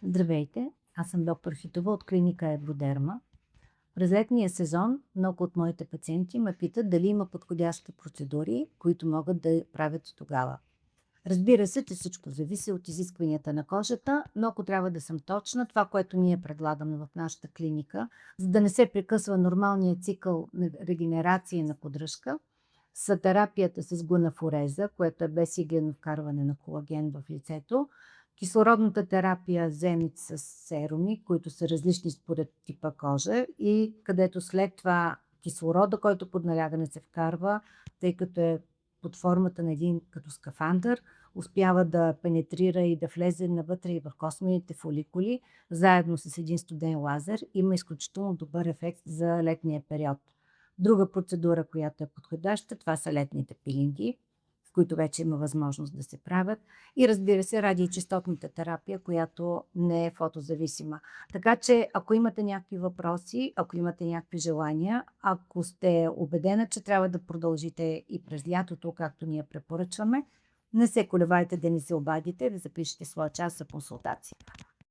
Здравейте, аз съм доктор Хитова от клиника Евродерма. През летния сезон много от моите пациенти ме питат дали има подходящи процедури, които могат да правят тогава. Разбира се, че всичко зависи от изискванията на кожата, но ако трябва да съм точна, това, което ние предлагаме в нашата клиника, за да не се прекъсва нормалният цикъл на регенерация и на поддръжка, са терапията с гунафореза, което е безиглено вкарване на колаген в лицето, кислородната терапия земит с серуми, които са различни според типа кожа и където след това кислорода, който под налягане се вкарва, тъй като е под формата на един като скафандър, успява да пенетрира и да влезе навътре и в космените фоликули, заедно с един студен лазер. Има изключително добър ефект за летния период. Друга процедура, която е подходяща, това са летните пилинги, в които вече има възможност да се правят. И разбира се, радиочестотната терапия, която не е фотозависима. Така че, ако имате някакви въпроси, ако имате някакви желания, ако сте убедена, че трябва да продължите и през лятото, както ние препоръчваме, не се колебайте да ни се обадите, да запишете своя час за консултация.